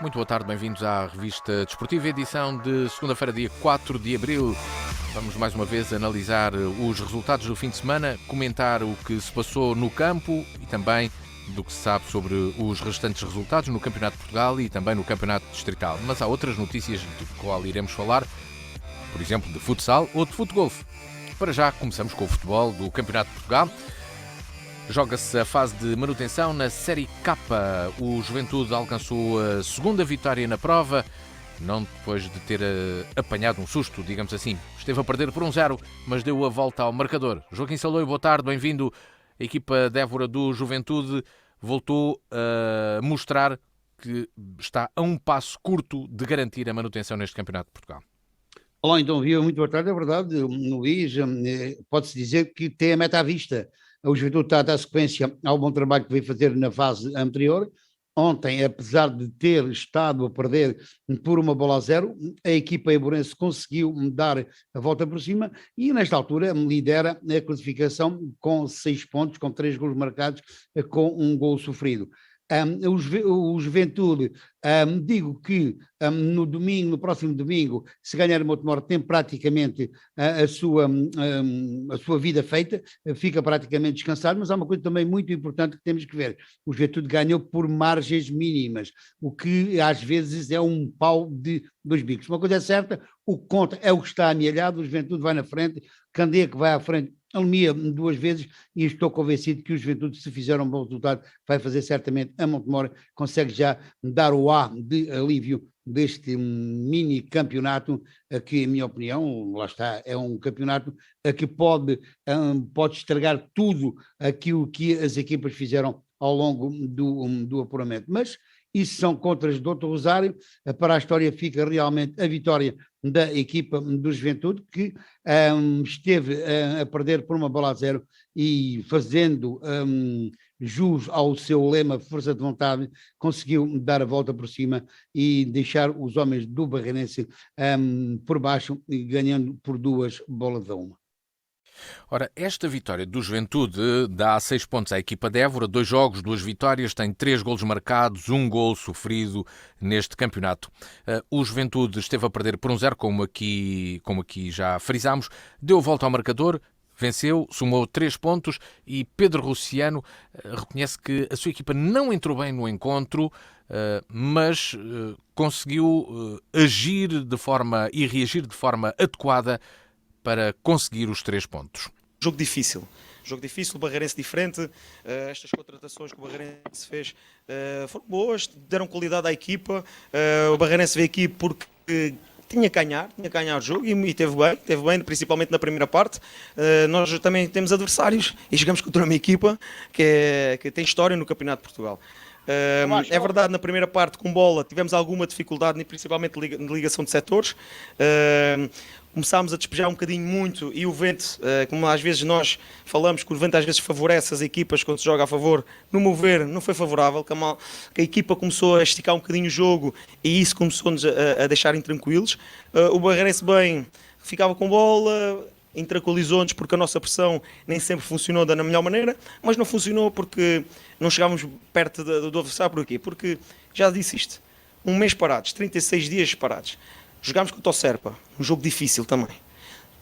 Muito boa tarde, bem-vindos à Revista Desportiva, edição de segunda-feira, dia 4 de abril. Vamos mais uma vez analisar os resultados do fim de semana, comentar o que se passou no campo e também do que se sabe sobre os restantes resultados no Campeonato de Portugal e também no Campeonato Distrital. Mas há outras notícias de qual iremos falar, por exemplo, de futsal ou de futgolfe. Para já, começamos com o futebol do Campeonato de Portugal. Joga-se a fase de manutenção na Série K. O Juventude alcançou a segunda vitória na prova, não depois de ter apanhado um susto, digamos assim. Esteve a perder por 1-0, mas deu a volta ao marcador. Joaquim Saloio, boa tarde, bem-vindo. A equipa de Évora do Juventude voltou a mostrar que está a um passo curto de garantir a manutenção neste Campeonato de Portugal. Olá, então, Viva, muito boa tarde. É verdade, Luís, pode-se dizer que tem a meta à vista. O Juventude está a dar sequência ao bom trabalho que veio fazer na fase anterior. Ontem, apesar de ter estado a perder por 1-0, a equipa eiborense conseguiu dar a volta por cima e, nesta altura, lidera a classificação com 6 pontos, com 3 golos marcados, com um gol sofrido. O Juventude, digo que no próximo domingo, se ganhar o Montemor, tem praticamente a sua vida feita, fica praticamente descansado, mas há uma coisa também muito importante que temos que ver. O Juventude ganhou por margens mínimas, o que às vezes é um pau de dois bicos. Uma coisa é certa, o que conta é o que está amealhado, o Juventude vai na frente, Candeia que vai à frente, Almia 2 vezes, e estou convencido que o Juventude, se fizer um bom resultado, vai fazer certamente a Montemor, consegue já dar o ar de alívio deste mini campeonato, que, em minha opinião, lá está, é um campeonato que pode estragar tudo aquilo que as equipas fizeram ao longo do apuramento. Mas isso são contras do Dr. Rosário. Para a história fica realmente a vitória da equipa do Juventude, que esteve a perder por 1-0 e fazendo jus ao seu lema força de vontade, conseguiu dar a volta por cima e deixar os homens do Barreirense por baixo, ganhando por 2-1. Ora, esta vitória do Juventude dá 6 pontos à equipa de Évora, 2 jogos, 2 vitórias, tem 3 golos marcados, 1 golo sofrido neste campeonato. O Juventude esteve a perder por 1-0, como aqui já frisámos, deu a volta ao marcador, venceu, somou 3 pontos e Pedro Russiano reconhece que a sua equipa não entrou bem no encontro, mas conseguiu agir de forma e reagir de forma adequada para conseguir os 3 pontos. Jogo difícil, o Barreirense diferente, estas contratações que o Barreirense fez foram boas, deram qualidade à equipa, o Barreirense veio aqui porque tinha que ganhar o jogo e teve bem, principalmente na primeira parte. Nós também temos adversários e jogamos contra uma equipa que tem história no Campeonato de Portugal. É verdade, na primeira parte com bola tivemos alguma dificuldade, principalmente na ligação de setores. Começámos a despejar um bocadinho muito e o vento, como às vezes nós falamos que o vento às vezes favorece as equipas quando se joga a favor, no meu ver não foi favorável, que a equipa começou a esticar um bocadinho o jogo e isso começou-nos a deixar intranquilos. O Barreirense bem ficava com bola, intranquilizou-nos porque a nossa pressão nem sempre funcionou da melhor maneira, mas não funcionou porque não chegámos perto do adversário. Porquê? Porque, já disse isto, um mês parados, 36 dias parados. Jogámos contra o Serpa, um jogo difícil também.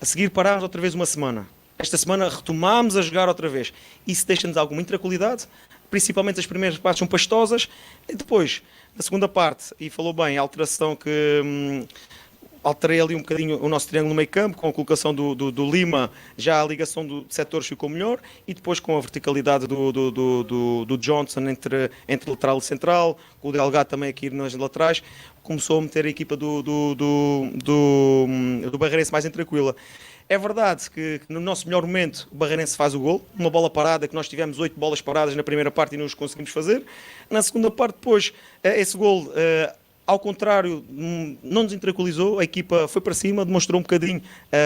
A seguir parámos outra vez uma semana. Esta semana retomámos a jogar outra vez. Isso deixa-nos alguma intranquilidade, principalmente as primeiras partes são pastosas. E depois, na segunda parte, e falou bem, a alteração que alterei ali um bocadinho o nosso triângulo no meio campo, com a colocação do Lima, já a ligação de setores ficou melhor, e depois com a verticalidade do Johnson entre lateral e central, com o Delgado também aqui nas laterais, começou a meter a equipa do Barreirense mais tranquila. É verdade que no nosso melhor momento o Barreirense faz o gol, uma bola parada, que nós tivemos 8 bolas paradas na primeira parte e não os conseguimos fazer. Na segunda parte, depois, esse gol, ao contrário, não nos intranquilizou, a equipa foi para cima, demonstrou um bocadinho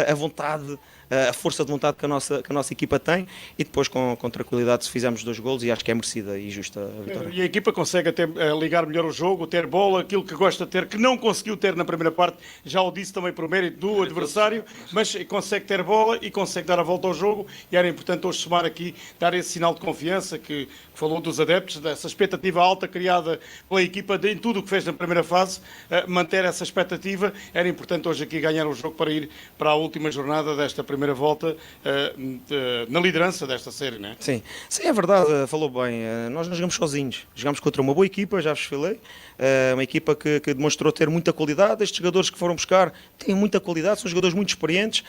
a vontade a força de vontade que a nossa equipa tem, e depois com tranquilidade fizemos 2 golos e acho que é merecida e justa a vitória. E a equipa consegue até ligar melhor o jogo, ter bola, aquilo que gosta de ter, que não conseguiu ter na primeira parte, já o disse também por mérito do adversário, mas consegue ter bola e consegue dar a volta ao jogo, e era importante hoje somar aqui, dar esse sinal de confiança que falou dos adeptos, dessa expectativa alta criada pela equipa em tudo o que fez na primeira fase, manter essa expectativa. Era importante hoje aqui ganhar o jogo para ir para a última jornada desta primeira volta na liderança desta série, não é? Sim, é verdade, falou bem. Nós não jogamos sozinhos, jogamos contra uma boa equipa, já vos falei, uma equipa que demonstrou ter muita qualidade. Estes jogadores que foram buscar têm muita qualidade, são jogadores muito experientes,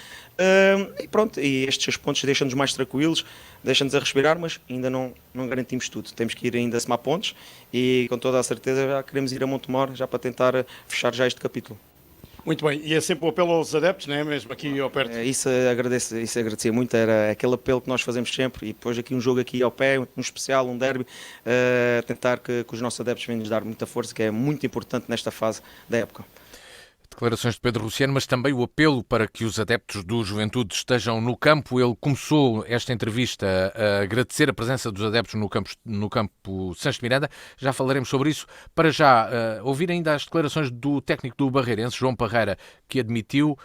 e pronto, e estes 6 pontos deixam-nos mais tranquilos, deixam-nos a respirar, mas ainda não garantimos tudo. Temos que ir ainda a somar pontos e com toda a certeza já queremos ir a Montemor já para tentar fechar já este capítulo. Muito bem, e é sempre o apelo aos adeptos, não é? Mesmo aqui ao perto. Isso agradecia muito, era aquele apelo que nós fazemos sempre, e depois aqui um jogo aqui ao pé, um especial, um derby, tentar que os nossos adeptos venham nos dar muita força, que é muito importante nesta fase da época. Declarações de Pedro Rossiano, mas também o apelo para que os adeptos do Juventude estejam no campo. Ele começou esta entrevista a agradecer a presença dos adeptos no campo Sancho de Miranda. Já falaremos sobre isso. Para já, ouvir ainda as declarações do técnico do Barreirense, João Parreira, que admitiu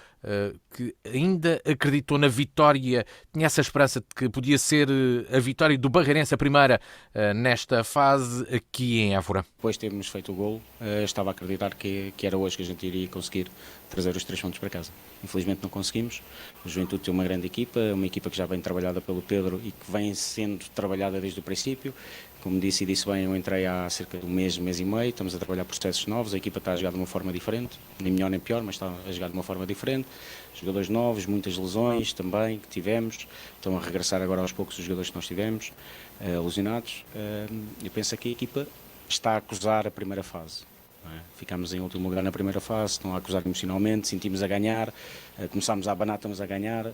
que ainda acreditou na vitória, tinha essa esperança de que podia ser a vitória do Barreirense a primeira nesta fase aqui em Évora. Depois de termos feito o golo, estava a acreditar que era hoje que a gente iria conseguir trazer os 3 pontos para casa. Infelizmente não conseguimos. O Juventude tem uma grande equipa, uma equipa que já vem trabalhada pelo Pedro e que vem sendo trabalhada desde o princípio. Como disse bem, eu entrei há cerca de um mês e meio, estamos a trabalhar processos novos, a equipa está a jogar de uma forma diferente, nem melhor nem pior, mas está a jogar de uma forma diferente. Jogadores novos, muitas lesões também que tivemos, estão a regressar agora aos poucos os jogadores que nós tivemos, lesionados. Eu penso que a equipa está a acusar a primeira fase. Ficámos em último lugar na primeira fase, estão a acusar emocionalmente, sentimos a ganhar, começámos a abanar, estamos a ganhar.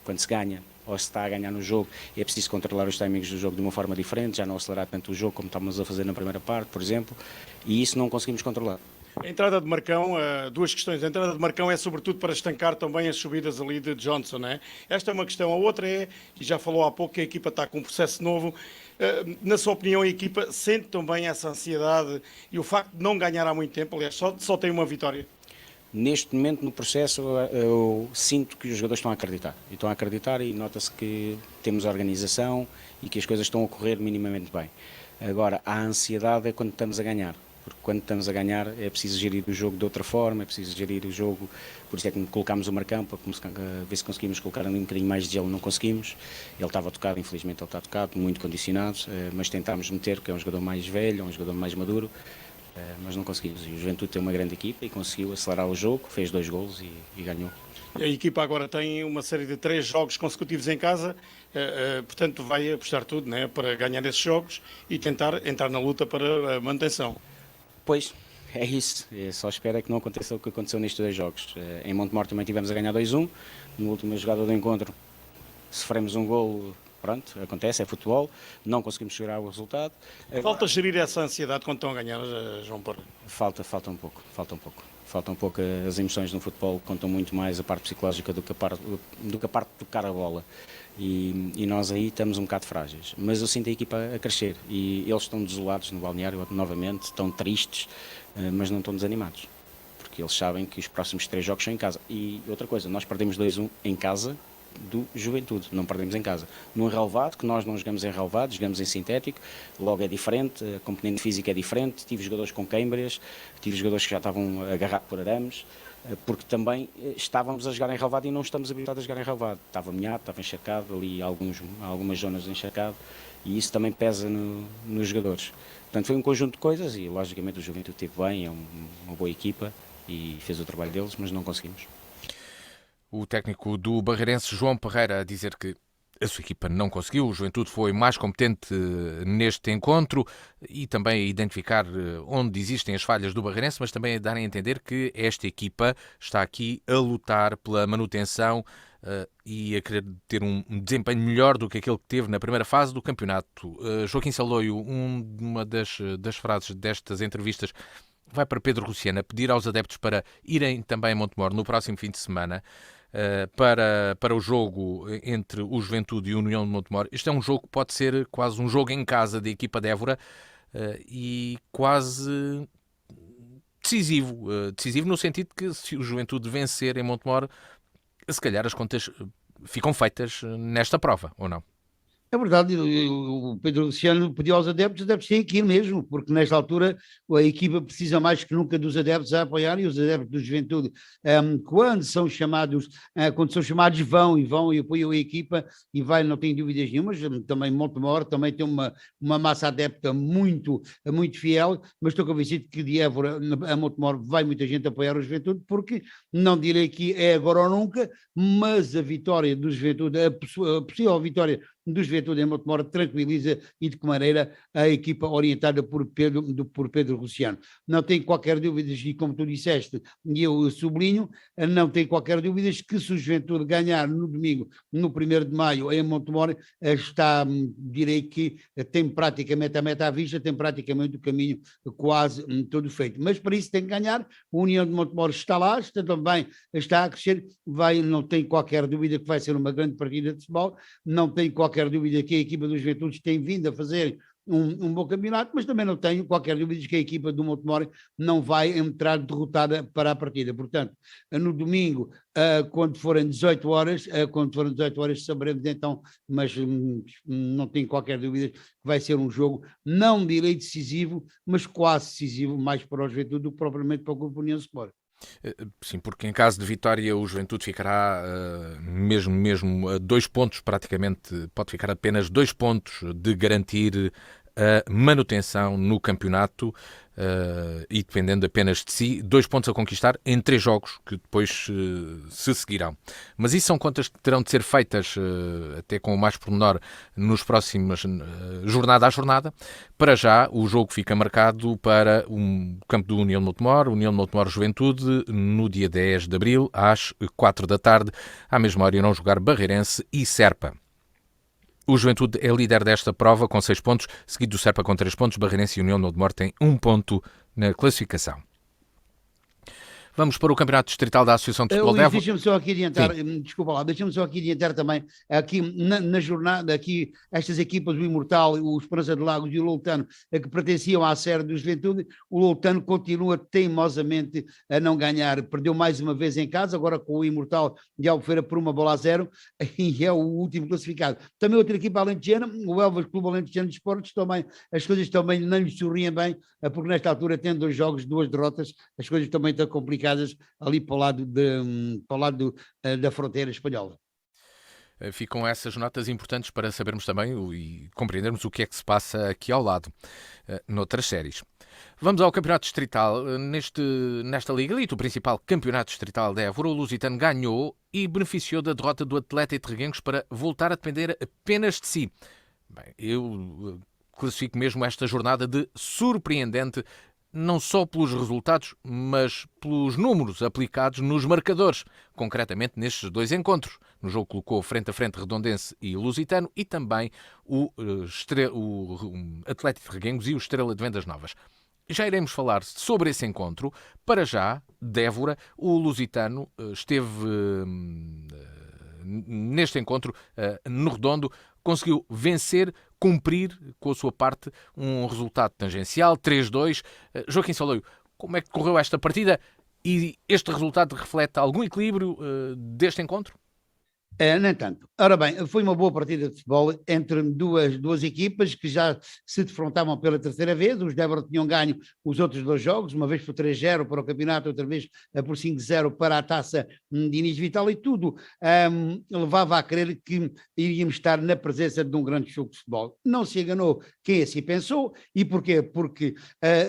Quando se ganha ou se está a ganhar no jogo, é preciso controlar os timings do jogo de uma forma diferente, já não acelerar tanto o jogo como estávamos a fazer na primeira parte, por exemplo, e isso não conseguimos controlar. A entrada de Marcão, 2 questões. A entrada de Marcão é sobretudo para estancar também as subidas ali de Johnson, não é? Esta é uma questão. A outra é, e já falou há pouco, que a equipa está com um processo novo. Na sua opinião, a equipa sente também essa ansiedade e o facto de não ganhar há muito tempo, aliás, só tem uma vitória? Neste momento, no processo, eu sinto que os jogadores estão a acreditar. E estão a acreditar e nota-se que temos organização e que as coisas estão a correr minimamente bem. Agora, a ansiedade é quando estamos a ganhar. Porque quando estamos a ganhar é preciso gerir o jogo de outra forma, é preciso gerir o jogo, por isso é que colocámos o Marcão para ver se conseguimos colocar ali um bocadinho mais de gelo, não conseguimos. Ele estava tocado, infelizmente ele está tocado, muito condicionado, mas tentámos meter, porque é um jogador mais velho, um jogador mais maduro, mas não conseguimos. E o Juventude tem uma grande equipa e conseguiu acelerar o jogo, fez 2 golos e ganhou. A equipa agora tem uma série de 3 jogos consecutivos em casa, portanto vai apostar tudo, né, para ganhar esses jogos e tentar entrar na luta para a manutenção. Pois, é isso. Só espero que não aconteça o que aconteceu nestes 2 jogos. Em Montemor também tivemos a ganhar 2-1. Na última jogada do encontro sofremos um golo. Pronto, acontece, é futebol. Não conseguimos chegar ao resultado. Falta gerir essa ansiedade quando estão a ganhar, João Paulo? Falta um pouco. Falta um pouco. As emoções no futebol contam muito mais a parte psicológica do que a parte de tocar a bola. E nós aí estamos um bocado frágeis. Mas eu sinto a equipa a crescer e eles estão desolados no balneário novamente, estão tristes, mas não estão desanimados. Porque eles sabem que os próximos 3 jogos são em casa. E outra coisa, nós perdemos 2-1 em casa do Juventude, não perdemos em casa. No relvado, que nós não jogamos em relvado, jogamos em sintético, logo é diferente, a componente física é diferente, tive jogadores com queimbras, tive jogadores que já estavam agarrados por arames, porque também estávamos a jogar em relvado e não estamos habituados a jogar em relvado. Estava molhado, estava encharcado, ali algumas zonas encharcado, e isso também pesa nos jogadores. Portanto, foi um conjunto de coisas e, logicamente, o Juventude esteve bem, é uma boa equipa e fez o trabalho deles, mas não conseguimos. O técnico do Barreirense, João Parreira, a dizer que a sua equipa não conseguiu, o Juventude foi mais competente neste encontro e também a identificar onde existem as falhas do Barreirense, mas também a dar a entender que esta equipa está aqui a lutar pela manutenção e a querer ter um desempenho melhor do que aquele que teve na primeira fase do campeonato. Joaquim Saloio, uma das frases destas entrevistas vai para Pedro Rossiano, a pedir aos adeptos para irem também a Montemor no próximo fim de semana. para o jogo entre o Juventude e o União de Montemor. Este é um jogo que pode ser quase um jogo em casa da equipa de Évora e quase decisivo. Decisivo no sentido que se o Juventude vencer em Montemor, se calhar as contas ficam feitas nesta prova, ou não? É verdade, o Pedro Luciano pediu aos adeptos, os adeptos têm que ir mesmo, porque nesta altura a equipa precisa mais que nunca dos adeptos a apoiar, e os adeptos do Juventude, quando são chamados, vão e apoiam a equipa, e vai, não tem dúvidas nenhumas. Também Montemor também tem uma massa adepta muito, muito fiel, mas estou convencido que de Évora a Montemor vai muita gente apoiar o Juventude, porque não direi que é agora ou nunca, mas a vitória do Juventude, a possível vitória do Juventude em Montemor tranquiliza e de que maneira a equipa orientada por Pedro Luciano. Não tenho qualquer dúvida, e como tu disseste, e eu sublinho, não tenho qualquer dúvida que se o Juventude ganhar no domingo, no 1º de maio, em Montemor, direi que tem praticamente a meta à vista, tem praticamente o caminho quase todo feito. Mas para isso tem que ganhar, a União de Montemor está lá, está a crescer, não tenho qualquer dúvida que vai ser uma grande partida de futebol, não tenho qualquer dúvida que a equipa dos Juventudes tem vindo a fazer um bom campeonato, mas também não tenho qualquer dúvida que a equipa do Montemor não vai entrar derrotada para a partida. Portanto, no domingo, quando forem 18 horas, saberemos então, mas não tenho qualquer dúvida que vai ser um jogo, não direi decisivo, mas quase decisivo, mais para o Juventude do que propriamente para o Grupo União Sport. Sim, porque em caso de vitória o Juventude ficará mesmo a 2 pontos, praticamente pode ficar apenas 2 pontos de garantir a manutenção no campeonato e dependendo apenas de si, 2 pontos a conquistar em 3 jogos que depois se seguirão. Mas isso são contas que terão de ser feitas até com o mais pormenor nos próximos jornada a jornada. Para já, o jogo fica marcado para o campo do União de Montemor Juventude, no dia 10 de abril, às 4 da tarde. À mesma hora irão jogar Barreirense e Serpa. O Juventude é líder desta prova com 6 pontos, seguido do Serpa com 3 pontos. Barreirense e União de Montemor têm 1 ponto na classificação. Vamos para o Campeonato Distrital da Associação de Futebol de Évora. Deixa-me só aqui adiantar, desculpa lá, deixa-me só aqui adiantar também, aqui na jornada, aqui estas equipas, o Imortal, o Esperança de Lagos e o Loutano, que pertenciam à série do Juventude, o Loutano continua teimosamente a não ganhar, perdeu mais uma vez em casa, agora com o Imortal de Albufeira por 1-0 e é o último classificado. Também outra equipa alentejana, o Elvas Clube Alentejano de Esportes, também, as coisas também não lhe sorriem bem, porque nesta altura tem 2 jogos, 2 derrotas, as coisas também estão complicadas ali para o lado da fronteira espanhola. Ficam essas notas importantes para sabermos também e compreendermos o que é que se passa aqui ao lado, noutras séries. Vamos ao Campeonato Distrital. Nesta Liga Elite, o principal Campeonato Distrital de Évora, o Lusitano ganhou e beneficiou da derrota do Atleta de Reguengos para voltar a depender apenas de si. Bem, eu classifico mesmo esta jornada de surpreendente, não só pelos resultados, mas pelos números aplicados nos marcadores, concretamente nestes 2 encontros. No jogo colocou frente a frente Redondense e Lusitano e também o Atlético de Reguengos e o Estrela de Vendas Novas. Já iremos falar sobre esse encontro. Para já, de Évora, o Lusitano esteve neste encontro no Redondo, conseguiu vencer, cumprir com a sua parte um resultado tangencial, 3-2. Joaquim Saloio, como é que correu esta partida e este resultado reflete algum equilíbrio deste encontro? Nem tanto. Ora bem, foi uma boa partida de futebol entre duas equipas que já se defrontavam pela 3ª vez. Os de Évora tinham ganho os outros 2 jogos, uma vez por 3-0 para o campeonato, outra vez por 5-0 para a taça de Inês Vital, e tudo levava a crer que iríamos estar na presença de um grande jogo de futebol. Não se enganou quem assim pensou. E porquê? Porque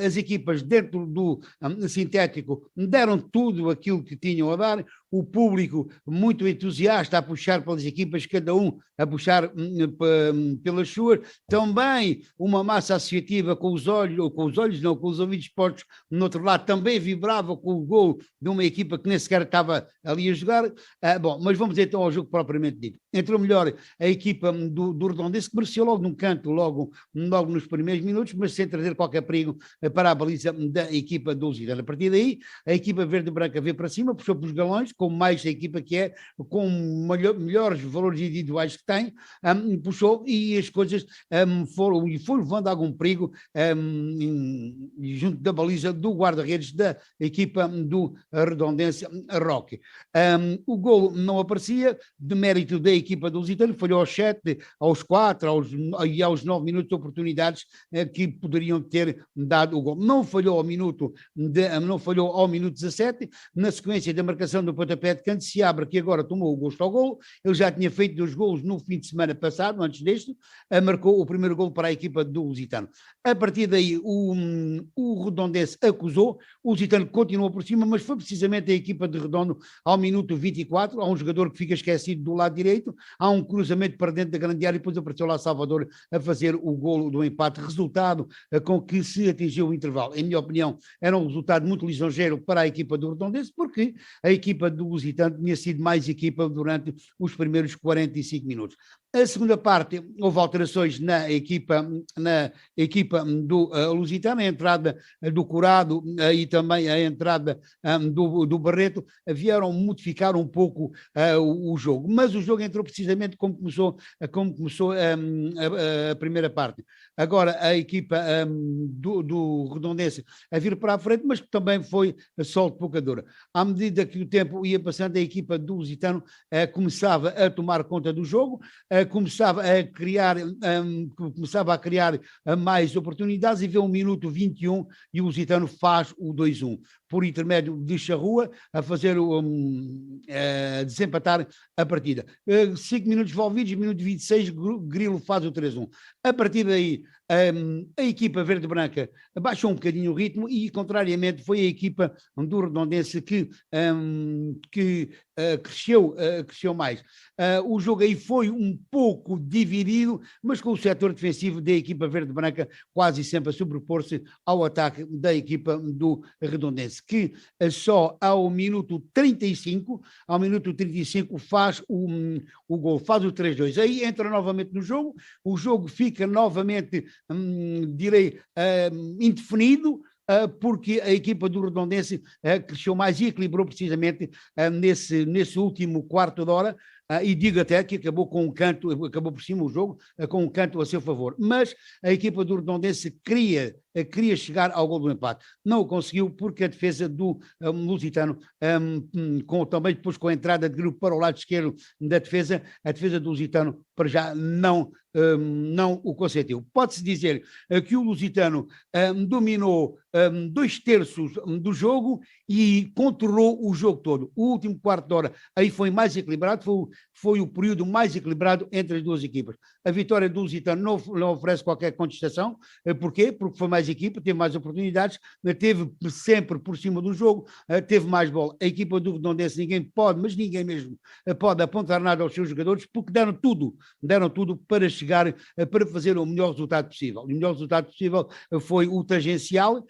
as equipas dentro do sintético deram tudo aquilo que tinham a dar, o público muito entusiasta a puxar pelas equipas, cada um a puxar pelas suas, também uma massa associativa com os ouvidos postos no outro lado, também vibrava com o gol de uma equipa que nem sequer estava ali a jogar. Bom, mas vamos então ao jogo propriamente dito. Entrou melhor a equipa do Redondense, que mereceu logo num canto, logo nos primeiros minutos, mas sem trazer qualquer perigo para a baliza da equipa do Lusitano. A partir daí, a equipa verde-branca veio para cima, puxou para os galões, como mais a equipa que é, com melhores valores individuais que tem, puxou e as coisas foram levando algum perigo junto da baliza do guarda-redes da equipa do Redondense Roque. O golo não aparecia, de mérito da equipa do Lusitano, falhou aos 7, aos 4 e aos 9 minutos de oportunidades que poderiam ter dado o gol. Não falhou ao minuto 17, na sequência da marcação do pontapé de canto, se abre que agora tomou o gosto ao golo. Ele já tinha feito 2 golos no fim de semana passado, antes deste, marcou o primeiro golo para a equipa do Lusitano. A partir daí o Redondense acusou, o Lusitano continuou por cima, mas foi precisamente a equipa de Redondo ao minuto 24, há um jogador que fica esquecido do lado direito, há um cruzamento para dentro da grande área e depois apareceu lá Salvador a fazer o golo do empate, resultado com que se atingiu o intervalo. Em minha opinião, era um resultado muito lisonjeiro para a equipa do Redondense, porque a equipa do Lusitano tinha sido mais equipa durante os primeiros 45 minutos. A segunda parte, houve alterações na equipa do Lusitano, a entrada do Curado e também a entrada do Barreto vieram modificar um pouco o jogo, mas o jogo entrou precisamente como começou a primeira parte. Agora a equipa do Redondense a vir para a frente, mas também foi só de pouca dura. À medida que o tempo ia passando, a equipa do Lusitano começava a tomar conta do jogo, começava a criar mais oportunidades e vê o minuto 21 e o Lusitano faz o 2-1 por intermédio de Charrua a fazer desempatar a partida. 5 minutos envolvidos, minuto 26, Grilo faz o 3-1. A partir daí a equipa verde-branca baixou um bocadinho o ritmo e, contrariamente, foi a equipa do Redondense que cresceu mais. O jogo aí foi um pouco dividido, mas com o setor defensivo da equipa verde-branca quase sempre a sobrepor-se ao ataque da equipa do Redondense, que só ao minuto 35 faz o gol, faz o 3-2. Aí entra novamente no jogo, o jogo fica novamente, indefinido, porque a equipa do Redondense cresceu mais e equilibrou precisamente nesse último quarto de hora, e digo até que acabou por cima o jogo, com um canto a seu favor. Mas a equipa do Redondense queria chegar ao gol do empate. Não o conseguiu porque a defesa do Lusitano, também depois com a entrada de grupo para o lado esquerdo da defesa, a defesa do Lusitano para já não o consentiu. Pode-se dizer que o Lusitano dominou 2/3 do jogo e controlou o jogo todo. O último quarto de hora aí foi mais equilibrado, foi o período mais equilibrado entre as duas equipas. A vitória do Lusitano não oferece qualquer contestação. Porquê? Porque foi mais equipa, teve mais oportunidades, teve sempre por cima do jogo, teve mais bola. A equipa do Redondense, ninguém mesmo pode apontar nada aos seus jogadores, porque deram tudo para chegar, para fazer o melhor resultado possível. O melhor resultado possível foi o tangencial.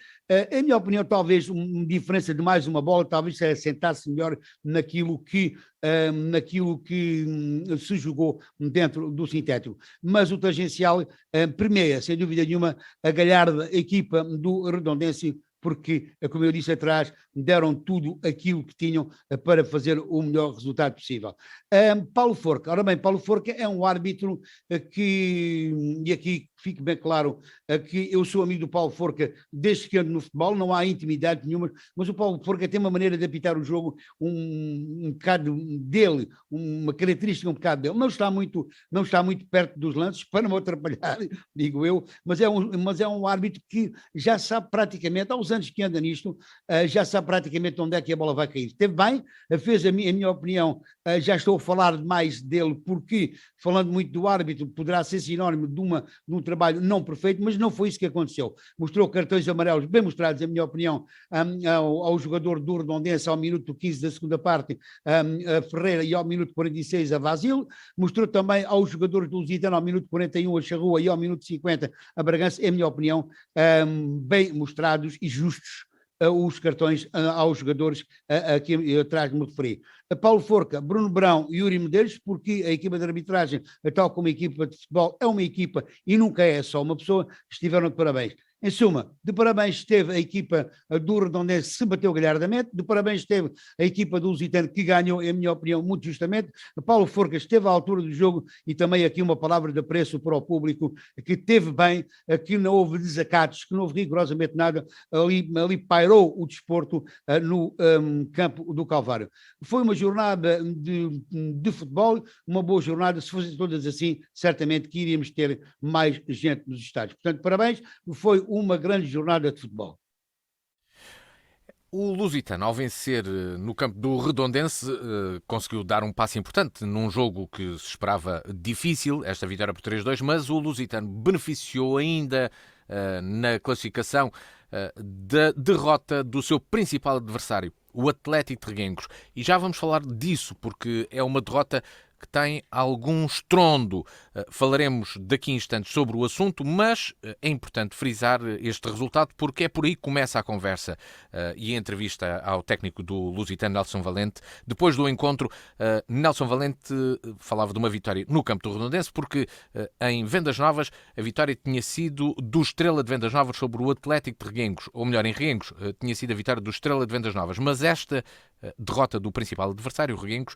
Em minha opinião, talvez uma diferença de mais uma bola, talvez se assentasse melhor naquilo que se jogou dentro do sintético. Mas o tangencial permeia, sem dúvida nenhuma, a galharda equipa do Redondense, porque, como eu disse atrás, deram tudo aquilo que tinham para fazer o melhor resultado possível. Paulo Forca, ora bem, Paulo Forca é um árbitro e aqui fique bem claro que eu sou amigo do Paulo Forca desde que ando no futebol, não há intimidade nenhuma, mas o Paulo Forca tem uma maneira de apitar o jogo um bocado dele, uma característica um bocado dele, não está muito perto dos lances, para não atrapalhar, digo eu, mas é um árbitro que já sabe praticamente, há uns anos que anda nisto, já sabe praticamente onde é que a bola vai cair. Esteve bem, fez a minha opinião, já estou a falar mais dele, porque falando muito do árbitro, poderá ser sinónimo de um trabalho não perfeito, mas não foi isso que aconteceu. Mostrou cartões amarelos bem mostrados, em minha opinião, ao jogador do Redondense ao minuto 15 da segunda parte, a Ferreira, e ao minuto 46 a Vasil. Mostrou também aos jogadores do Lusitano ao minuto 41 a Charrua e ao minuto 50 a Bragança, em minha opinião, bem mostrados e justos os cartões aos jogadores a que atrás me referi. Paulo Forca, Bruno Brão e Yuri Medeiros, porque a equipa de arbitragem, tal como a equipa de futebol, é uma equipa e nunca é só uma pessoa, estiveram de parabéns. Em suma, de parabéns esteve a equipa do Redondense, que se bateu galhardamente, de parabéns esteve a equipa do Lusitano, que ganhou, em minha opinião, muito justamente. Paulo Forcas esteve à altura do jogo e também aqui uma palavra de apreço para o público, que teve bem, que não houve desacatos, que não houve rigorosamente nada, ali pairou o desporto no campo do Calvário. Foi uma jornada de futebol, uma boa jornada. Se fossem todas assim, certamente que iríamos ter mais gente nos estádios. Portanto, parabéns, foi uma grande jornada de futebol. O Lusitano, ao vencer no campo do Redondense, conseguiu dar um passo importante num jogo que se esperava difícil, esta vitória por 3-2, mas o Lusitano beneficiou ainda na classificação da derrota do seu principal adversário, o Atlético de Reguengos. E já vamos falar disso, porque é uma derrota que tem algum estrondo. Falaremos daqui a instantes sobre o assunto, mas é importante frisar este resultado porque é por aí que começa a conversa e a entrevista ao técnico do Lusitano, Nelson Valente. Depois do encontro, Nelson Valente falava de uma vitória no campo do Redondense porque em Vendas Novas a vitória tinha sido do Estrela de Vendas Novas sobre o Atlético de Reguengos, ou melhor, em Reguengos tinha sido a vitória do Estrela de Vendas Novas, mas esta derrota do principal adversário, o Reguengos,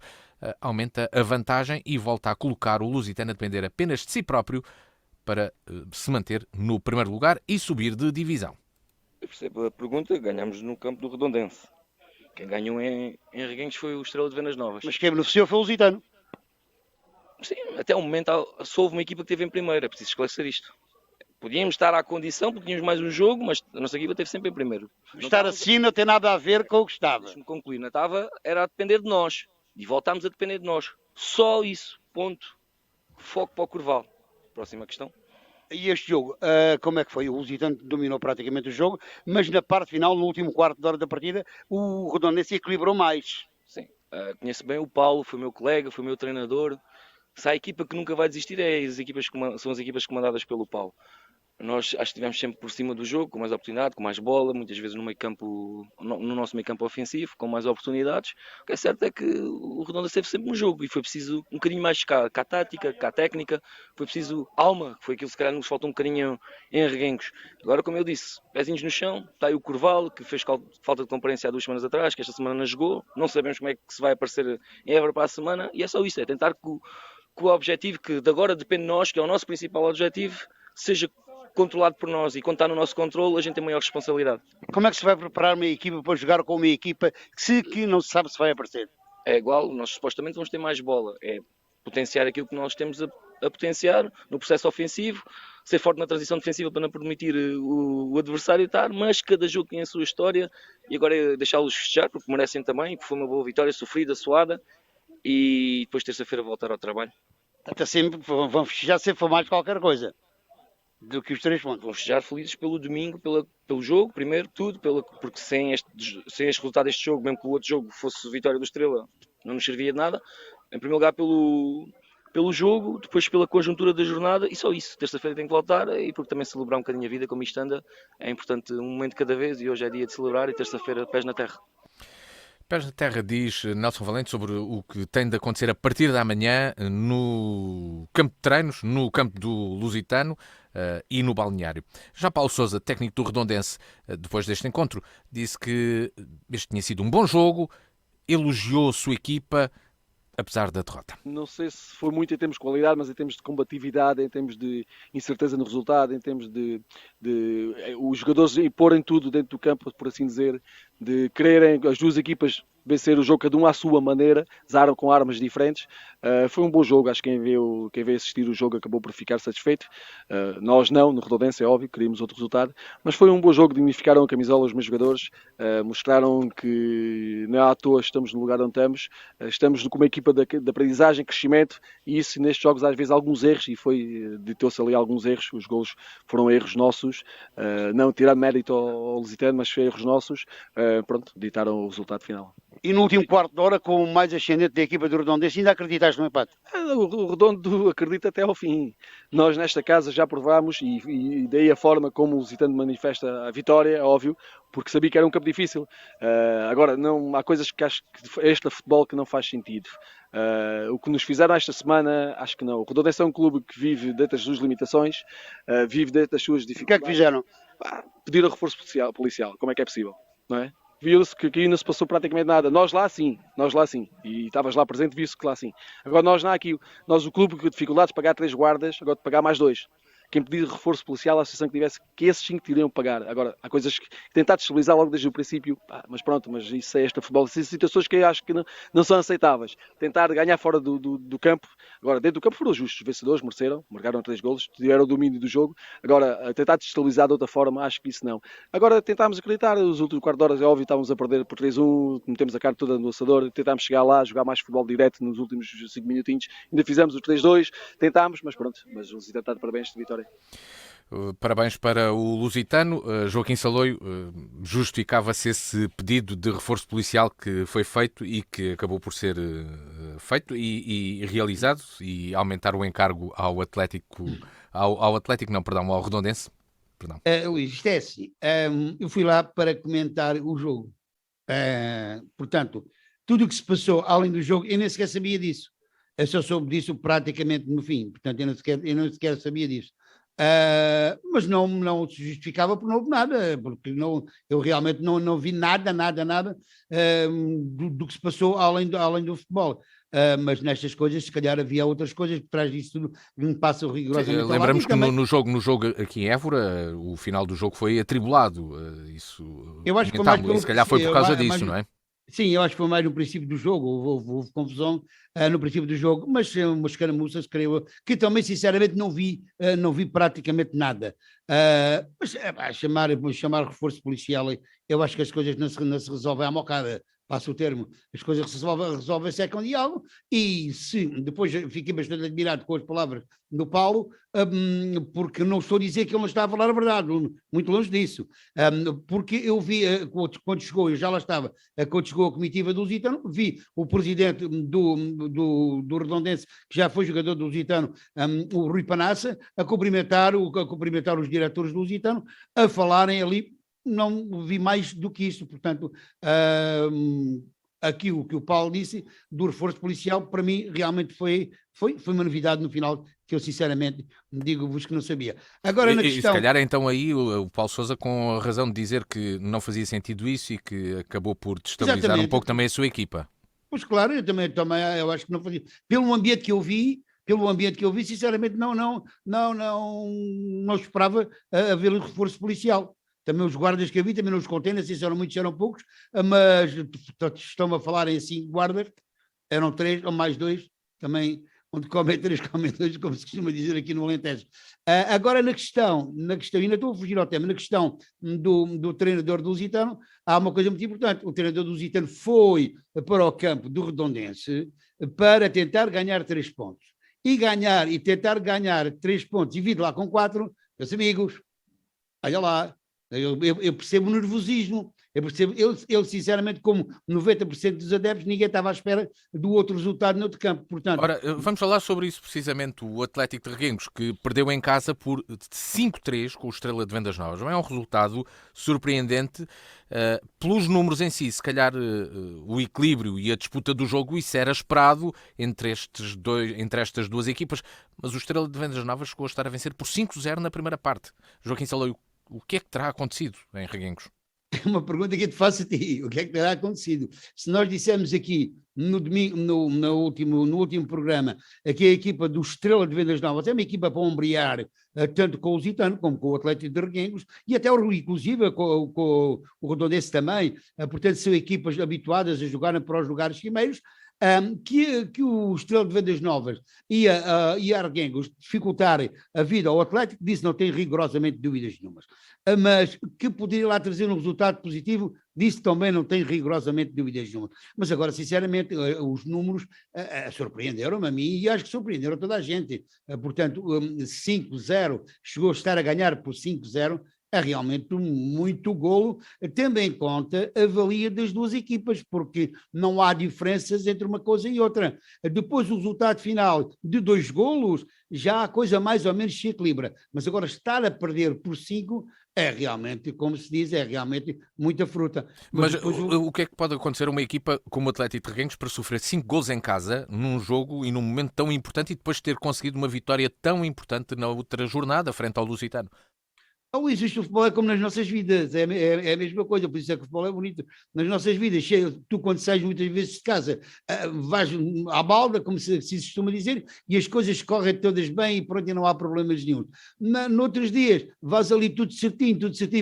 aumenta a vantagem e volta a colocar o Lusitano a depender apenas de si próprio para se manter no primeiro lugar e subir de divisão. Eu percebo a pergunta, ganhamos no campo do Redondense. Quem ganhou em Reguengos foi o Estrela de Vendas Novas. Mas quem beneficiou foi o Lusitano. Sim, até o momento só houve uma equipa que esteve em primeiro, é preciso esclarecer isto. Podíamos estar à condição, porque tínhamos mais um jogo, mas a nossa equipa esteve sempre em primeiro. Estar assim não tem nada a ver com o que estava. Deixa-me concluir, não estava, era a depender de nós. E voltámos a depender de nós. Só isso, ponto. Foco para o Curval. Próxima questão. E este jogo, como é que foi? O Lusitano dominou praticamente o jogo, mas na parte final, no último quarto de hora da partida, o Redondense equilibrou mais. Sim, conheço bem o Paulo, foi meu colega, foi meu treinador. Se há equipa que nunca vai desistir, são as equipas comandadas pelo Paulo. Nós acho que estivemos sempre por cima do jogo, com mais oportunidade, com mais bola, muitas vezes no nosso meio campo ofensivo, com mais oportunidades. O que é certo é que o Redonda esteve sempre no jogo e foi preciso um bocadinho mais cá a tática, cá a técnica, foi preciso alma, que foi aquilo que se calhar nos faltou um bocadinho em Reguengos. Agora, como eu disse, pezinhos no chão, está aí o Curval, que fez falta de comparência há 2 semanas atrás, que esta semana não jogou, não sabemos como é que se vai aparecer em Évora para a semana, e é só isso, é tentar que o objetivo, que de agora depende de nós, que é o nosso principal objetivo, seja controlado por nós, e quando está no nosso controle a gente tem maior responsabilidade. Como é que se vai preparar uma equipa para jogar com uma equipa que não se sabe se vai aparecer? É igual, nós supostamente vamos ter mais bola, é potenciar aquilo que nós temos a potenciar no processo ofensivo, ser forte na transição defensiva para não permitir o adversário estar, mas cada jogo tem a sua história e agora é deixá-los festejar, porque merecem também, porque foi uma boa vitória, sofrida, suada, e depois terça-feira voltar ao trabalho. Até sempre vão festejar sempre for mais qualquer coisa do que os 3 pontos. Vão festejar felizes pelo domingo, pelo jogo, primeiro, tudo, porque sem este resultado deste jogo, mesmo que o outro jogo fosse vitória do Estrela, não nos servia de nada. Em primeiro lugar pelo jogo, depois pela conjuntura da jornada, e só isso. Terça-feira tem que voltar, e porque também celebrar um bocadinho a vida, como isto anda, é importante um momento de cada vez, e hoje é dia de celebrar, e terça-feira pés na terra. Pés na terra, diz Nelson Valente, sobre o que tem de acontecer a partir da manhã no campo de treinos, no campo do Lusitano e no balneário. Já Paulo Sousa, técnico do Redondense, depois deste encontro, disse que este tinha sido um bom jogo, elogiou a sua equipa, apesar da derrota. Não sei se foi muito em termos de qualidade, mas em termos de combatividade, em termos de incerteza no resultado, em termos de os jogadores imporem tudo dentro do campo, por assim dizer, de quererem as duas equipas vencer o jogo cada um à sua maneira, com armas diferentes. Foi um bom jogo, acho que quem veio assistir o jogo acabou por ficar satisfeito. Nós não, no Redondense é óbvio, queríamos outro resultado, mas foi um bom jogo, dignificaram a camisola os meus jogadores, mostraram que não é à toa estamos no lugar onde estamos com uma equipa de aprendizagem, crescimento, e isso nestes jogos às vezes alguns erros, e ditou-se ali alguns erros, os golos foram erros nossos, não tirar mérito ao Lusitano, mas foi erros nossos, ditaram o resultado final. E no último quarto de hora, com o mais ascendente da equipa do Redondense, ainda acreditaste no empate? O Redondo acredita até ao fim. Nós nesta casa já provámos, e daí a forma como o Lusitano manifesta a vitória, é óbvio, porque sabia que era um campo difícil. Agora, não, há coisas que acho que este futebol que não faz sentido. O que nos fizeram esta semana, acho que não. O Redondense é um clube que vive dentro das suas limitações, vive dentro das suas O que é dificuldades. que fizeram? pedir a reforço policial. Como é que é possível? Não é? Viu-se que aqui não se passou praticamente nada. Nós lá sim. E estavas lá presente, viu-se que lá sim. Agora nós não há aqui, nós o clube com dificuldades de pagar 3 guardas, agora de pagar mais 2. Quem pedir reforço policial, a associação que tivesse, que esses 5 teriam que pagar. Agora, há coisas que tentar destabilizar logo desde o princípio, mas pronto, mas isso é este futebol. São situações que eu acho que não são aceitáveis. Tentar ganhar fora do campo, agora dentro do campo foram justos, os vencedores mereceram, marcaram 3 golos, tiveram o domínio do jogo. Agora, tentar destabilizar de outra forma, acho que isso não. Agora, tentámos acreditar, os últimos quarto de hora, é óbvio, estávamos a perder por 3-1, metemos a cara toda no assador, tentámos chegar lá, jogar mais futebol direto nos últimos 5 minutinhos, ainda fizemos o 3-2, tentámos, mas pronto, mas o Lusitano está de parabéns de vitória. Parabéns para o Lusitano. Joaquim Saloio, justificava-se esse pedido de reforço policial que foi feito e que acabou por ser feito e realizado e aumentar o encargo ao Atlético, ao Redondense? Perdão. Luís, isto é assim, eu fui lá para comentar o jogo. Portanto, tudo o que se passou além do jogo, eu nem sequer sabia disso. Eu só soube disso praticamente no fim. Portanto, eu nem sequer sabia disso. Mas não se justificava porque não houve nada, porque eu realmente não vi nada do que se passou além do futebol. Mas nestas coisas, se calhar havia outras coisas por trás disso tudo que me passam rigorosamente. Lembramos que também... no jogo aqui em Évora, o final do jogo foi atribulado. Isso eu acho que foi mais se calhar foi por causa disso, não é? Sim, eu acho que foi mais no princípio do jogo, houve confusão no princípio do jogo, mas umas caramuças, creio eu, que também sinceramente não vi praticamente nada. Mas chamar reforço policial, eu acho que as coisas não se resolvem à mocada. Passo o termo, as coisas resolvem-se com diálogo, e depois fiquei bastante admirado com as palavras do Paulo, porque não estou a dizer que ele não está a falar a verdade, muito longe disso, porque eu vi, quando chegou, eu já lá estava, quando chegou a comitiva do Lusitano, vi o presidente do Redondense, que já foi jogador do Lusitano, o Rui Panassa, a cumprimentar os diretores do Lusitano, a falarem ali. Não vi mais do que isso, portanto, aqui o que o Paulo disse do reforço policial, para mim, realmente foi uma novidade no final, que eu sinceramente digo-vos que não sabia. Agora, na questão... se calhar então aí o Paulo Sousa com a razão de dizer que não fazia sentido isso e que acabou por destabilizar um pouco também a sua equipa. Pois claro, eu também eu acho que não fazia. Pelo ambiente que eu vi, sinceramente não esperava haver um reforço policial. Também os guardas que eu vi, também nos contêineres, se eram muitos, eram poucos, mas estão a falar em 5 guardas, eram 3 ou mais 2, também, onde comem 3, comem 2, como se costuma dizer aqui no Alentejo. Agora, na questão, ainda estou a fugir ao tema, na questão do treinador do Lusitano, há uma coisa muito importante. O treinador do Lusitano foi para o campo do Redondense para tentar ganhar 3 pontos. E tentar ganhar 3 pontos e vir lá com 4, meus amigos, olha lá. Eu percebo o nervosismo, eu sinceramente, como 90% dos adeptos, ninguém estava à espera do outro resultado no outro campo. Portanto... Ora, vamos falar sobre isso precisamente, o Atlético de Reguengos, que perdeu em casa por 5-3 com o Estrela de Vendas Novas. Não é um resultado surpreendente pelos números em si, se calhar o equilíbrio e a disputa do jogo, isso era esperado entre estas duas equipas, mas o Estrela de Vendas Novas chegou a estar a vencer por 5-0 na primeira parte. Joaquim Saloio, o que é que terá acontecido em Reguengos? É uma pergunta que eu te faço a ti. O que é que terá acontecido? Se nós dissemos aqui no último programa que a equipa do Estrela de Vendas Novas é uma equipa para ombrear tanto com o Lusitano como com o Atlético de Reguengos e até inclusive com o Redondense também, portanto são equipas habituadas a jogarem para os lugares cimeiros, que o Estrela de Vendas Novas e a Reguengos dificultarem a vida ao Atlético, disso não tem rigorosamente dúvidas nenhumas. Mas que poderia lá trazer um resultado positivo, disso também não tem rigorosamente dúvidas nenhumas. Mas agora, sinceramente, os números surpreenderam-me a mim e acho que surpreenderam toda a gente. Portanto, 5-0, chegou a estar a ganhar por 5-0, é realmente muito golo, tendo em conta a valia das duas equipas, porque não há diferenças entre uma coisa e outra. Depois o resultado final de 2 golos, já a coisa mais ou menos se equilibra, mas agora estar a perder por 5 é realmente, como se diz, é realmente muita fruta. Mas o que é que pode acontecer a uma equipa como o Atlético de Reguengos para sofrer 5 golos em casa, num jogo e num momento tão importante, e depois ter conseguido uma vitória tão importante na outra jornada, frente ao Lusitano? Luís, isto o futebol é como nas nossas vidas, é a mesma coisa, por isso é que o futebol é bonito. Nas nossas vidas, tu quando sais muitas vezes de casa, vais à balda, como se costuma dizer, e as coisas correm todas bem e pronto, e não há problemas nenhum. Noutros dias, vais ali tudo certinho,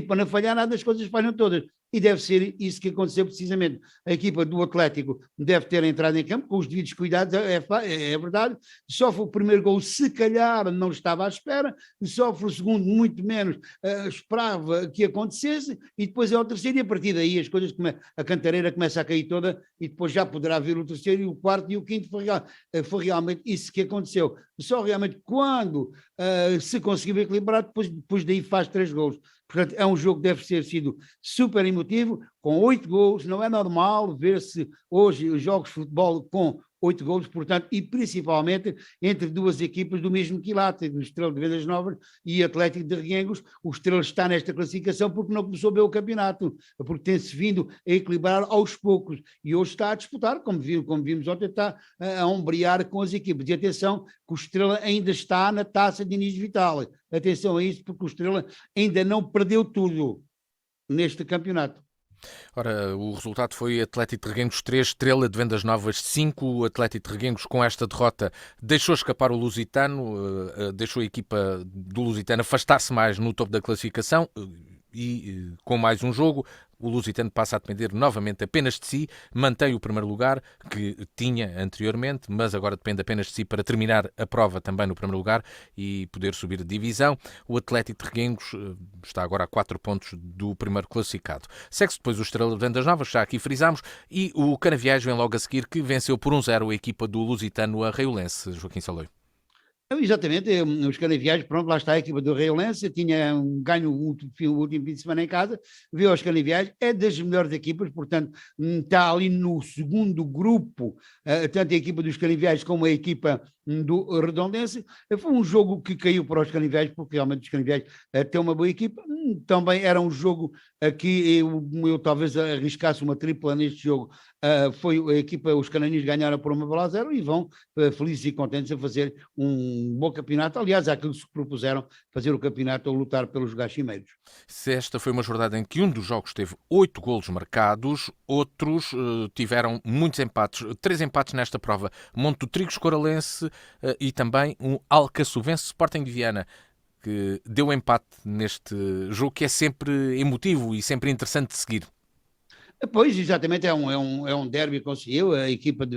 para não falhar nada, as coisas falham todas. E deve ser isso que aconteceu precisamente. A equipa do Atlético deve ter entrado em campo com os devidos cuidados, é verdade. Sofre o primeiro gol, se calhar não estava à espera, sofre o segundo, muito menos esperava que acontecesse, e depois é o terceiro, e a partir daí as coisas, a cantareira começa a cair toda, e depois já poderá vir o terceiro, e o quarto e o quinto. Foi realmente isso que aconteceu. Só realmente quando se conseguiu equilibrar, depois daí faz 3 gols. Portanto, é um jogo que deve ter sido super emotivo, com 8 gols. Não é normal ver-se hoje os jogos de futebol com 8 gols, portanto, e principalmente entre duas equipas do mesmo quilate, o Estrela de Vendas Novas e Atlético de Reguengos. O Estrela está nesta classificação porque não começou bem o campeonato, porque tem-se vindo a equilibrar aos poucos, e hoje está a disputar, como vimos ontem, está a ombrear com as equipas. E atenção, que o Estrela ainda está na taça de Inês Vital. Atenção a isso, porque o Estrela ainda não perdeu tudo neste campeonato. Ora, o resultado foi Atlético de Reguengos 3, Estrela de Vendas Novas 5. O Atlético de Reguengos, com esta derrota, deixou escapar o Lusitano, deixou a equipa do Lusitano afastar-se mais no topo da classificação, e com mais um jogo, o Lusitano passa a depender novamente apenas de si, mantém o primeiro lugar que tinha anteriormente, mas agora depende apenas de si para terminar a prova também no primeiro lugar e poder subir de divisão. O Atlético de Reguengos está agora a 4 pontos do primeiro classificado. Segue-se depois o Estrela de Vendas Novas, já aqui frisámos, e o Canaviais vem logo a seguir, que venceu por 1-0 a equipa do Lusitano a Reiolense. Joaquim Saloio. Exatamente, os Canaviais, pronto, lá está a equipa do Reiolense, tinha ganho o último fim de semana em casa, viu aos Canaviais, é das melhores equipas, portanto está ali no segundo grupo, tanto a equipa dos Canaviais como a equipa do Redondense. Foi um jogo que caiu para os Canaviais, porque realmente os Canaviais têm uma boa equipa. Também era um jogo que eu talvez arriscasse uma tripla neste jogo. Foi a equipa, os cananinhos ganharam por 1-0 e vão felizes e contentes a fazer um bom campeonato. Aliás, aquilo que se propuseram, fazer o campeonato ou lutar pelos lugares cimeiros. Se esta foi uma jornada em que um dos jogos teve 8 golos marcados, outros tiveram muitos empates, 3 empates nesta prova. Monte do Trigo, Escoralense e também um Alcaçovense Sporting de Viana, que deu empate neste jogo, que é sempre emotivo e sempre interessante de seguir. Pois, exatamente, é um derby, conseguiu a equipa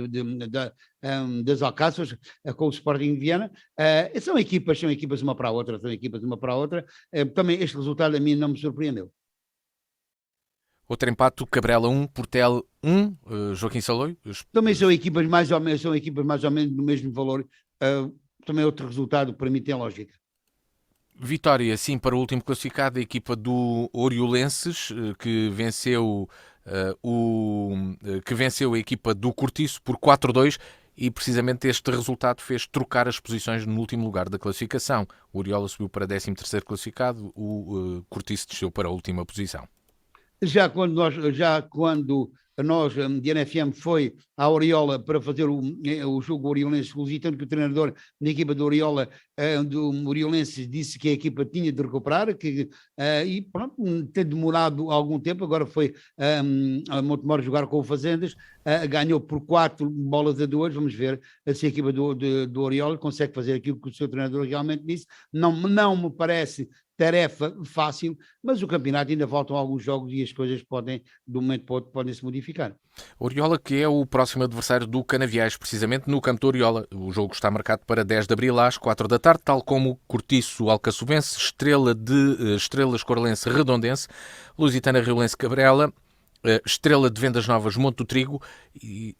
das Alcáçovas com o Sporting de Viana. São equipas uma para a outra, também este resultado a mim não me surpreendeu. Outro empate, Cabrela 1, Portel 1, Joaquim Saloio. Também são equipas mais ou menos do mesmo valor. Também outro resultado para mim tem lógica. Vitória, sim, para o último classificado, a equipa do Oriolenses, que venceu a equipa do Cortiço por 4-2, e precisamente este resultado fez trocar as posições no último lugar da classificação. O Oriola subiu para 13º classificado, o Cortiço desceu para a última posição. Já quando nós, de NFM, foi à Oriola para fazer o jogo Oriolense-Lusitano, que o treinador da equipa do Oriola, do Oriolense, disse que a equipa tinha de recuperar, e pronto, tem demorado algum tempo. Agora foi a Montemor jogar com o Fazendas, ganhou por 4-2, vamos ver se a equipa do Oriola consegue fazer aquilo que o seu treinador realmente disse. Não me parece tarefa fácil, mas o campeonato ainda faltam alguns jogos e as coisas de um momento para o outro, podem se modificar. Oriola, que é o próximo adversário do Canaviais, precisamente no campo do Oriola. O jogo está marcado para 10 de abril às 4 da tarde, tal como Cortiço Alcaçovense, Estrela Escoralense Redondense, Lusitana Reiolense Cabrela, Estrela de Vendas Novas Monte do Trigo e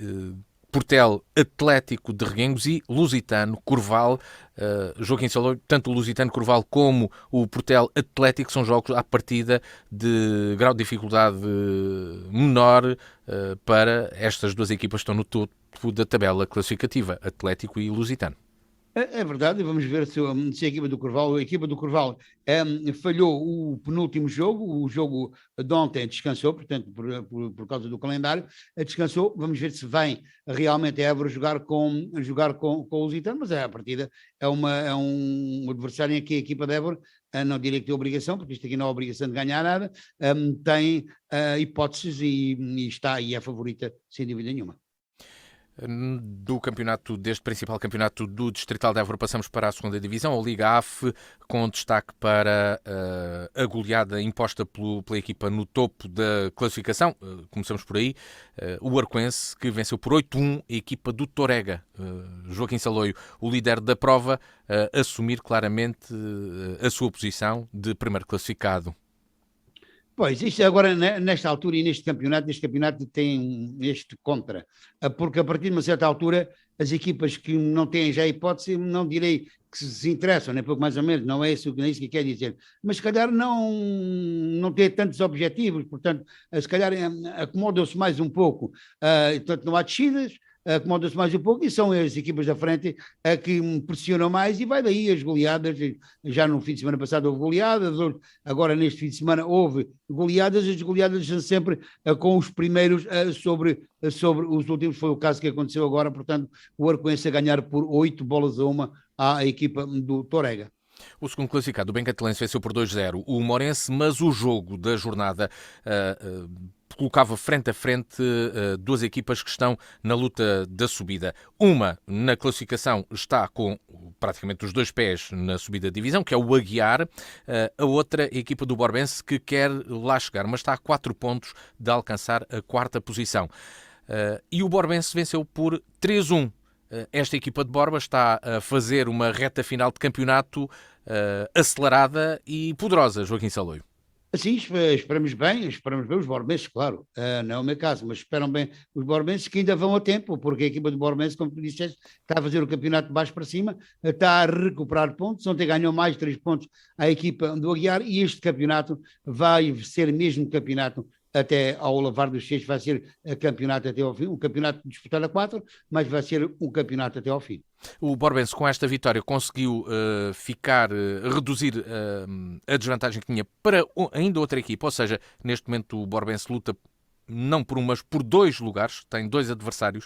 Portel Atlético de Reguengos e Lusitano Corval. Joaquim Saloio, tanto o Lusitano Corval como o Portel Atlético são jogos à partida de grau de dificuldade menor para estas duas equipas que estão no topo da tabela classificativa, Atlético e Lusitano. É verdade, vamos ver se a equipa do Corval falhou o penúltimo jogo, o jogo de ontem descansou, portanto, por causa do calendário, descansou. Vamos ver se vem realmente a Évora jogar com o Lusitano, mas a partida é um adversário em que a equipa de Évora, não diria que tem obrigação, porque isto aqui não é obrigação de ganhar nada, tem hipóteses e é favorita sem dúvida nenhuma. Do campeonato, deste principal campeonato do Distrital de Évora, passamos para a segunda divisão, a Liga AF, com destaque para a goleada imposta pela equipa no topo da classificação. Começamos por aí, o Arcoense, que venceu por 8-1 a equipa do Torega. Joaquim Saloio, o líder da prova, assumir claramente a sua posição de primeiro classificado. Pois, isto agora, nesta altura e este campeonato tem este contra, porque a partir de uma certa altura, as equipas que não têm já hipótese, não direi que se interessam, nem pouco mais ou menos, não é isso que quer dizer, mas se calhar não têm tantos objetivos, portanto, se calhar acomodam-se mais um pouco, portanto não há descidas, acomodam-se mais um pouco e são as equipas da frente que pressionam mais e vai daí as goleadas. Já no fim de semana passado houve goleadas, agora neste fim de semana houve goleadas, as goleadas são sempre com os primeiros sobre os últimos, foi o caso que aconteceu agora, portanto o Arcoense a ganhar por 8-1 à equipa do Torega. O segundo classificado, o Bencatelense, venceu por 2-0 o Morense, mas o jogo da jornada colocava frente a frente duas equipas que estão na luta da subida. Uma, na classificação, está com praticamente os dois pés na subida da divisão, que é o Aguiar. A outra, a equipa do Borbense, que quer lá chegar, mas está a 4 pontos de alcançar a quarta posição. E o Borbense venceu por 3-1. Esta equipa de Borba está a fazer uma reta final de campeonato acelerada e poderosa, Joaquim Saloio. Sim, esperamos bem os borbenses, claro, não é o meu caso, mas esperam bem os borbenses que ainda vão a tempo, porque a equipa de Borbense, como tu disseste, está a fazer o campeonato de baixo para cima, está a recuperar pontos, ontem ganhou mais 3 pontos à equipa do Aguiar e este campeonato vai ser mesmo campeonato até ao Lavar dos Seixos, vai ser campeonato até ao fim, um campeonato disputado a 4, mas vai ser um campeonato até ao fim. O Borbense, com esta vitória, conseguiu reduzir a desvantagem que tinha para ainda outra equipa, ou seja, neste momento o Borbense luta não por um, mas por 2 lugares, tem 2 adversários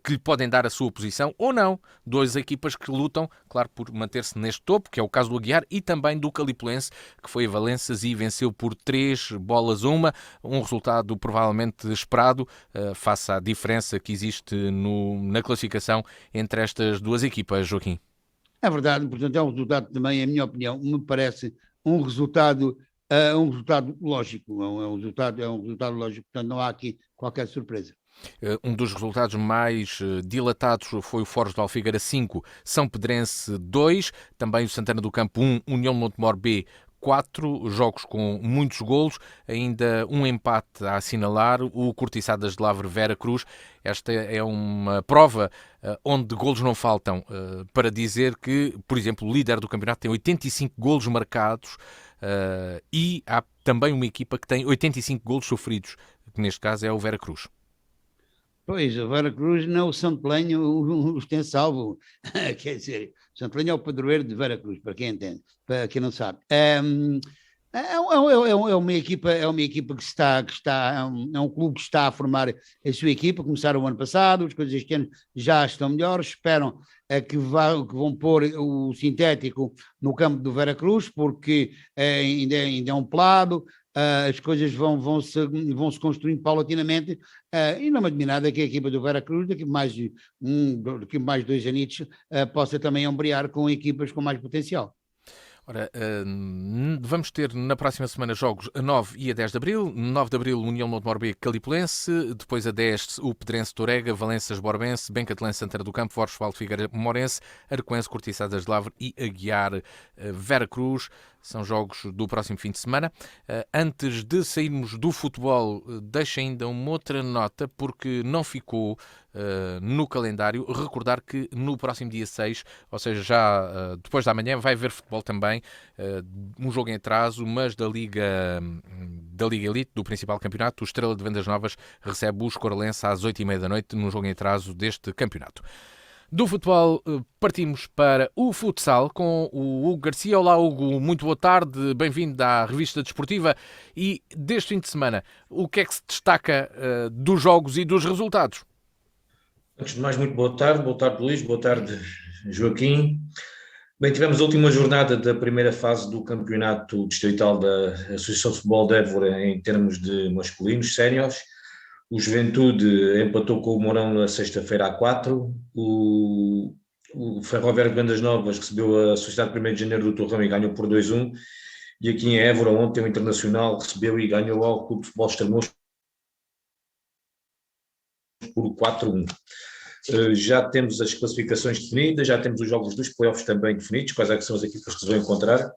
que lhe podem dar a sua posição, ou não, 2 equipas que lutam, claro, por manter-se neste topo, que é o caso do Aguiar, e também do Calipulense, que foi a Valenças e venceu por 3-1, um resultado provavelmente esperado, face à diferença que existe na classificação entre estas 2 equipas, Joaquim. É verdade, portanto é um resultado também, a minha opinião, me parece um resultado lógico, é um resultado lógico, portanto não há aqui qualquer surpresa. Um dos resultados mais dilatados foi o Forges do Alfigueira 5, São Pedrense 2, também o Santana do Campo 1, União de Montemor B 4, jogos com muitos golos, ainda um empate a assinalar, o Cortiçadas de Lavre Vera Cruz. Esta é uma prova onde golos não faltam, para dizer que, por exemplo, o líder do campeonato tem 85 golos marcados, e há também uma equipa que tem 85 golos sofridos, que neste caso é o Vera Cruz. Pois, o Vera Cruz não, o Santelenho os tem salvo, quer dizer, o Santelenho é o padroeiro de Vera Cruz, para quem entende, para quem não sabe. É uma equipa que está é um clube que está a formar a sua equipa, começaram o ano passado, as coisas este ano já estão melhores, esperam que vão pôr o sintético no campo do Vera Cruz, porque ainda é um pelado, as coisas vão se construindo paulatinamente, e não me admira nada que a equipa do Vera Cruz, daqui mais 2 anitos, possa também ombrear com equipas com mais potencial. Ora, vamos ter na próxima semana jogos a 9 e a 10 de Abril. 9 de Abril, União de Montemor B, Calipulense. Depois a 10, o Pedrense Torega, Valenças Borbense, Bencatelense Santana do Campo, Fortes Valde Figueira Morense, Arcoense Cortiçadas de Lavre e Aguiar Vera Cruz. São jogos do próximo fim de semana. Antes de sairmos do futebol, deixo ainda uma outra nota, porque não ficou no calendário. Recordar que no próximo dia 6, ou seja, já depois da manhã, vai haver futebol também. Um jogo em atraso, mas da Liga Elite, do principal campeonato. O Estrela de Vendas Novas recebe o Escoralense às 8h30 da noite, num jogo em atraso deste campeonato. Do futebol partimos para o futsal com o Hugo Garcia. Olá Hugo, muito boa tarde, bem-vindo à Revista Desportiva. E deste fim de semana, o que é que se destaca dos jogos e dos resultados? Antes de mais, muito boa tarde Luís, boa tarde Joaquim. Bem, tivemos a última jornada da primeira fase do campeonato distrital da Associação de Futebol de Évora em termos de masculinos, séniores. O Juventude empatou com o Mourão na sexta-feira à 4. O Ferroviário de Vendas Novas recebeu a Sociedade 1º de Janeiro do Torrão e ganhou por 2-1. E aqui em Évora, ontem, o Internacional recebeu e ganhou ao Clube de Futebol Estremoz por 4-1. Já temos as classificações definidas, já temos os jogos dos playoffs também definidos, quais é que são as equipas que se vão encontrar.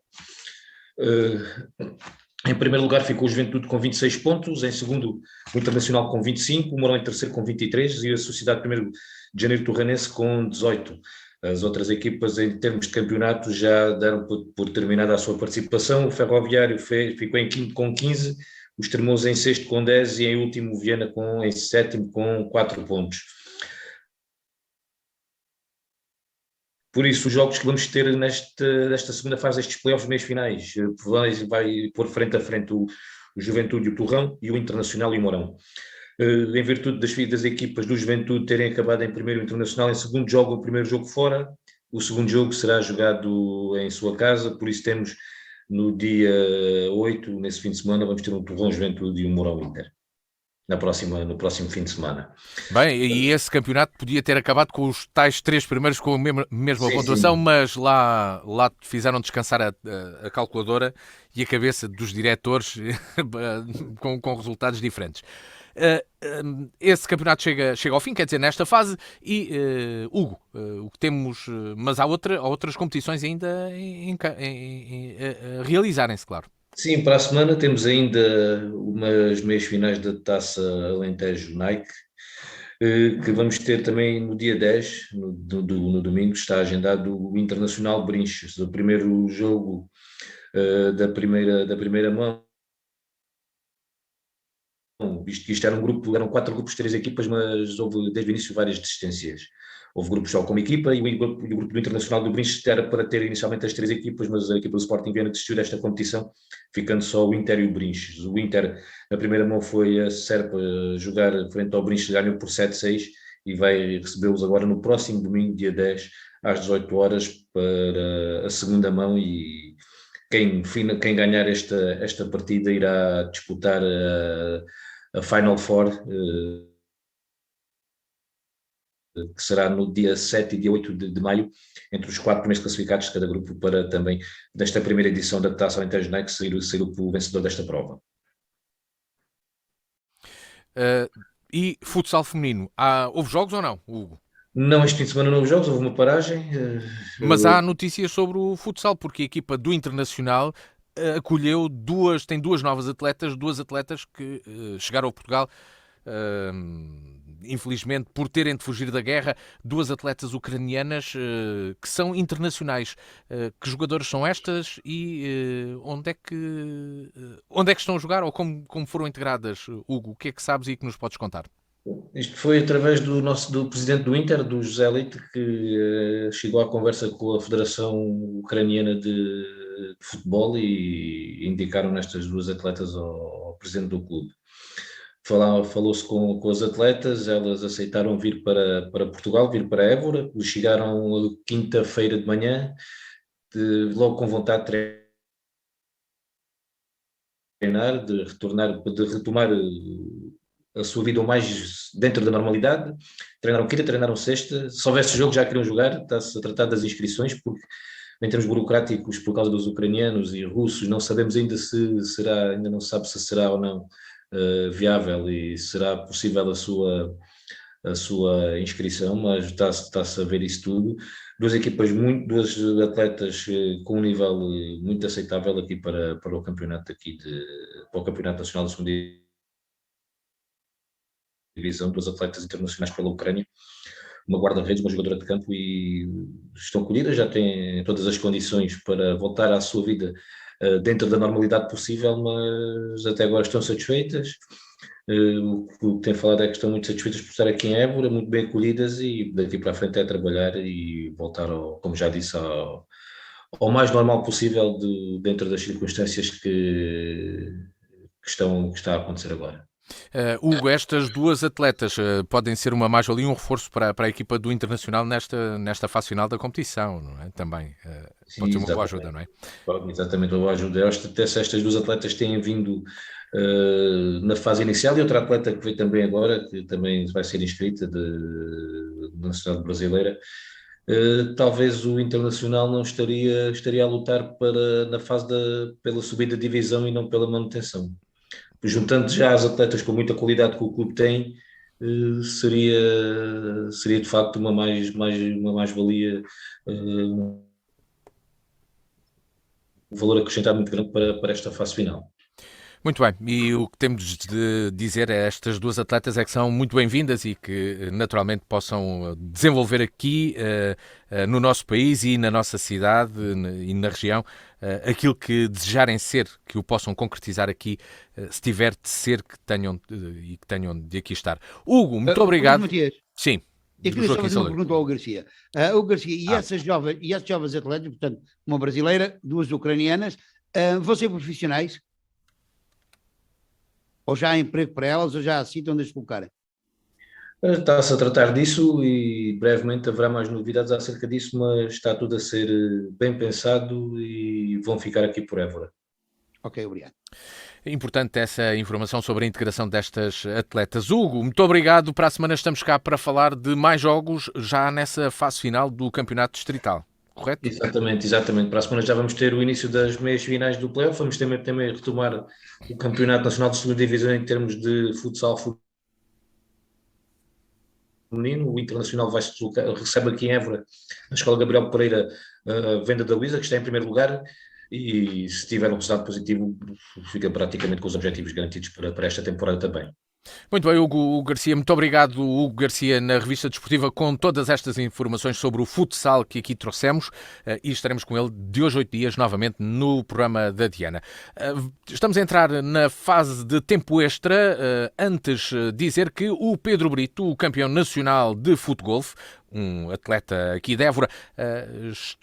Em primeiro lugar ficou o Juventude com 26 pontos, em segundo o Internacional com 25, o Mourão em terceiro com 23 e a Sociedade 1º de Janeiro Torranense com 18. As outras equipas em termos de campeonato já deram por terminada a sua participação. O Ferroviário ficou em quinto com 15, o Estremoz em sexto com 10 e em último o Viana em sétimo com 4 pontos. Por isso, os jogos que vamos ter nesta segunda fase destes playoffs meios finais, vai pôr frente a frente o Juventude e o Torrão e o Internacional e o Mourão. Em virtude das equipas do Juventude terem acabado em primeiro o Internacional, em segundo jogo o primeiro jogo fora, o segundo jogo será jogado em sua casa, por isso temos no dia 8, nesse fim de semana, vamos ter um Torrão Juventude e um Mourão Inter. No próximo fim de semana. Bem, e esse campeonato podia ter acabado com os tais 3 primeiros com a mesma Sim, pontuação, sim. Mas lá fizeram descansar a calculadora e a cabeça dos diretores com resultados diferentes. Esse campeonato chega ao fim, quer dizer, nesta fase, e Hugo, o que temos, mas há outras competições ainda a realizarem-se, claro. Sim, para a semana temos ainda umas meias finais da Taça Alentejo Nike, que vamos ter também no dia 10, no domingo, está agendado o Internacional Brinches, o primeiro jogo da primeira mão. Isto era eram 4 grupos, 3 equipas, mas houve desde o início várias desistências. Houve grupos só como equipa e o grupo do Internacional do Brinches era para ter inicialmente as 3 equipas, mas a equipa do Sporting Viana desistiu desta competição, ficando só o Inter e o Brinches. O Inter, na primeira mão, foi a Serpa jogar frente ao Brinches, ganhou por 7-6 e vai recebê-los agora no próximo domingo, dia 10, às 18 horas, para a segunda mão, e quem ganhar esta partida irá disputar a Final Four, que será no dia 7 e dia 8 de maio, entre os 4 primeiros classificados de cada grupo, para também, desta primeira edição da Taça Alentejo Nike, sair o vencedor desta prova. E futsal feminino, houve jogos ou não, Hugo? Não, este fim de semana não houve jogos, houve uma paragem. Mas há notícias sobre o futsal, porque a equipa do Internacional acolheu tem 2 novas atletas, 2 atletas que chegaram a Portugal, infelizmente, por terem de fugir da guerra, 2 atletas ucranianas que são internacionais. Que jogadoras são estas e onde é que estão a jogar ou como foram integradas, Hugo? O que é que sabes e que nos podes contar? Isto foi através do presidente do Inter, do José Leite, que chegou à conversa com a Federação Ucraniana de Futebol e indicaram nestas 2 atletas ao presidente do clube. Falou-se com as atletas, elas aceitaram vir para Portugal, vir para Évora, chegaram quinta-feira de manhã, logo com vontade de treinar, de retomar a sua vida o mais dentro da normalidade. Treinaram quinta, treinaram sexta, se houvesse jogo já queriam jogar. Está-se a tratar das inscrições, porque em termos burocráticos, por causa dos ucranianos e russos, não sabemos ainda ainda não se sabe se será ou não viável e será possível a sua inscrição, mas está-se a ver isso tudo. 2 atletas com um nível muito aceitável aqui para o campeonato para o Campeonato Nacional da Segunda Divisão, 2 atletas internacionais pela Ucrânia, uma guarda-redes, uma jogadora de campo, e estão colhidas, já têm todas as condições para voltar à sua vida dentro da normalidade possível, mas até agora estão satisfeitas. O que tenho falado é que estão muito satisfeitas por estar aqui em Évora, muito bem acolhidas, e daqui para a frente é trabalhar e voltar, como já disse, ao mais normal possível dentro das circunstâncias que está a acontecer agora. Hugo, estas duas atletas podem ser uma mais-valia e um reforço para a equipa do Internacional nesta fase final da competição, não é? Também pode ser uma boa ajuda, não é? Exatamente, uma boa ajuda. Estas duas atletas têm vindo na fase inicial, e outra atleta que veio também agora, que também vai ser inscrita da nacionalidade brasileira. Talvez o Internacional não estaria a lutar na fase pela subida de divisão e não pela manutenção. Juntando já as atletas com muita qualidade que o clube tem, seria de facto uma mais-valia, um valor acrescentado muito grande para esta fase final. Muito bem, e o que temos de dizer a estas duas atletas é que são muito bem-vindas e que naturalmente possam desenvolver aqui no nosso país e na nossa cidade e na região aquilo que desejarem ser, que o possam concretizar aqui, se tiver de ser que tenham de aqui estar. Hugo, muito obrigado. Matias, Sim. eu queria só fazer uma pergunta ao Hugo Garcia. Hugo Garcia, e essas jovens atletas, portanto, uma brasileira, duas ucranianas, vão ser profissionais? Ou já há emprego para elas, ou já há sítio onde as colocarem? Está-se a tratar disso e brevemente haverá mais novidades acerca disso, mas está tudo a ser bem pensado e vão ficar aqui por Évora. Ok, obrigado. É importante essa informação sobre a integração destas atletas. Hugo, muito obrigado. Para a semana estamos cá para falar de mais jogos já nessa fase final do Campeonato Distrital. Correto? Exatamente. Para a semana já vamos ter o início das meias finais do playoff, vamos também retomar o Campeonato Nacional de Segunda Divisão em termos de futsal feminino. O Internacional recebe aqui em Évora, na Escola Gabriel Pereira, a Venda da Luísa, que está em primeiro lugar, e se tiver um resultado positivo fica praticamente com os objetivos garantidos para esta temporada também. Muito bem, Hugo Garcia, muito obrigado, Hugo Garcia, na Revista Desportiva, com todas estas informações sobre o futsal que aqui trouxemos, e estaremos com ele de hoje a 8 dias novamente no programa da Diana. Estamos a entrar na fase de tempo extra. Antes dizer que o Pedro Brito, o campeão nacional de futgolfe, um atleta aqui de Évora,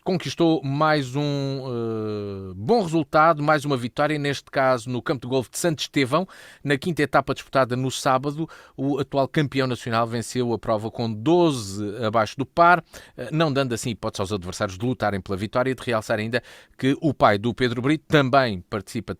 conquistou mais um bom resultado, mais uma vitória, neste caso no campo de golfe de Santo Estevão, na quinta etapa disputada no sábado. O atual campeão nacional venceu a prova com 12 abaixo do par, não dando assim hipótese aos adversários de lutarem pela vitória, e de realçar ainda que o pai do Pedro Brito também participa,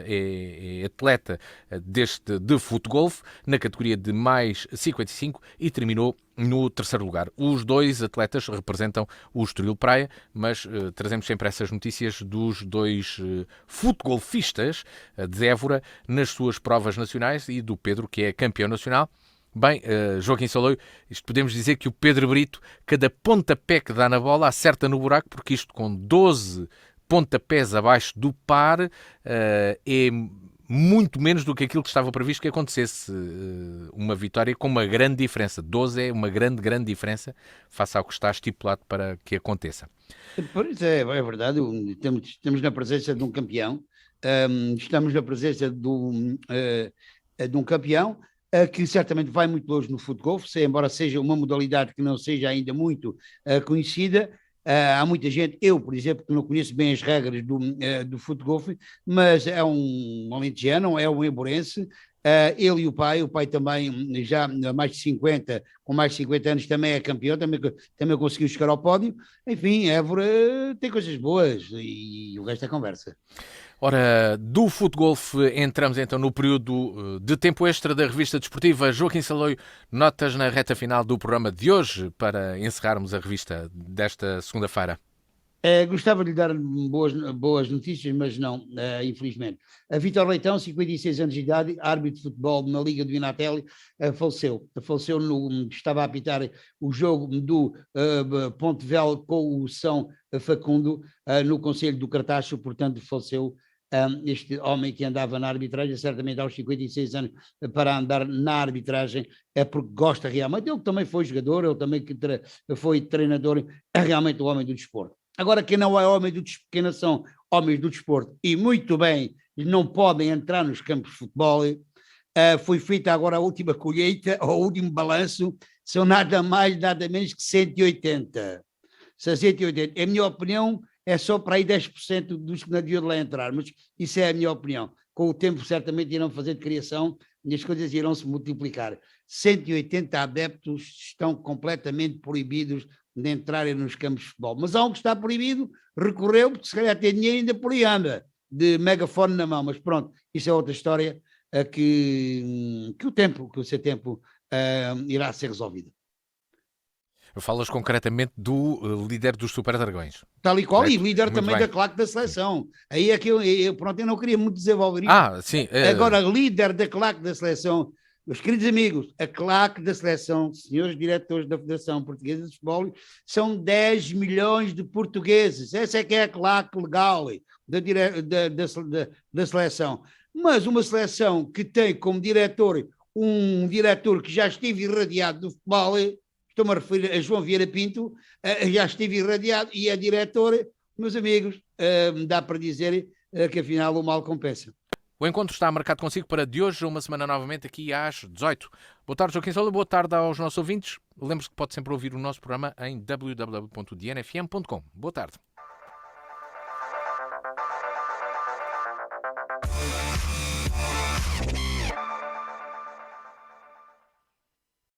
é atleta de futgolfe, na categoria de mais 55, e terminou no terceiro lugar. Os dois atletas representam o Estoril Praia, mas trazemos sempre essas notícias dos dois futgolfistas de Évora nas suas provas nacionais, e do Pedro, que é campeão nacional. Bem, Joaquim Saloio, isto podemos dizer que o Pedro Brito, cada pontapé que dá na bola, acerta no buraco, porque isto com 12 pontapés abaixo do par é muito menos do que aquilo que estava previsto que acontecesse. Uma vitória com uma grande diferença. 12 é uma grande diferença face ao que está estipulado para que aconteça. Pois é verdade. Estamos na presença de um campeão. Estamos na presença de um campeão que certamente vai muito longe no futgolfe, embora seja uma modalidade que não seja ainda muito conhecida. Há muita gente, eu, por exemplo, que não conheço bem as regras do futgolfe, mas é um alentejano, é um emborense. Ele e o pai também, já com mais de 50 anos, também é campeão, também conseguiu chegar ao pódio. Enfim, Évora tem coisas boas e o resto é conversa. Ora, do futgolfe entramos então no período de tempo extra da Revista Desportiva. Joaquim Saloio, notas na reta final do programa de hoje para encerrarmos a revista desta segunda-feira. Gostava de lhe dar boas notícias, mas não, infelizmente. A Vítor Leitão, 56 anos de idade, árbitro de futebol na Liga do Inatel, faleceu. Estava a apitar o jogo do Pontevel com o São Facundo no Conselho do Cartacho, portanto faleceu. Este homem que andava na arbitragem, certamente aos 56 anos, para andar na arbitragem, é porque gosta realmente. Ele também foi jogador, ele também foi treinador, é realmente o homem do desporto. Agora, quem não é homem do desporto, quem não são homens do desporto, e muito bem, não podem entrar nos campos de futebol. Foi feita agora a última colheita, ou o último balanço, são nada mais, nada menos que 180. 180. Em minha opinião, é só para aí 10% dos que não deviam de lá entrar, mas isso é a minha opinião. Com o tempo, certamente irão fazer de criação e as coisas irão se multiplicar. 180 adeptos estão completamente proibidos de entrarem nos campos de futebol. Mas há um que está proibido, recorreu, porque se calhar tem dinheiro ainda por aí anda, de megafone na mão. Mas pronto, isso é outra história que o seu tempo irá ser resolvido. Falas concretamente do líder dos Super Dragões. Tal e qual, Correto? e líder Muito também bem. da claque da seleção. Aí é que eu não queria muito desenvolver isso. Sim. Agora, líder da claque da seleção, meus queridos amigos, a claque da seleção, senhores diretores da Federação Portuguesa de Futebol, são 10 milhões de portugueses. Essa é que é a claque legal da seleção. Mas uma seleção que tem como diretor um diretor que já esteve irradiado do futebol, estou-me a referir a João Vieira Pinto, já esteve irradiado e é diretor, meus amigos, dá para dizer que afinal o mal compensa. O encontro está marcado consigo para de hoje, uma semana novamente aqui às 18. Boa tarde, Joaquim Sousa, boa tarde aos nossos ouvintes. Lembre-se que pode sempre ouvir o nosso programa em www.dnfm.com. Boa tarde.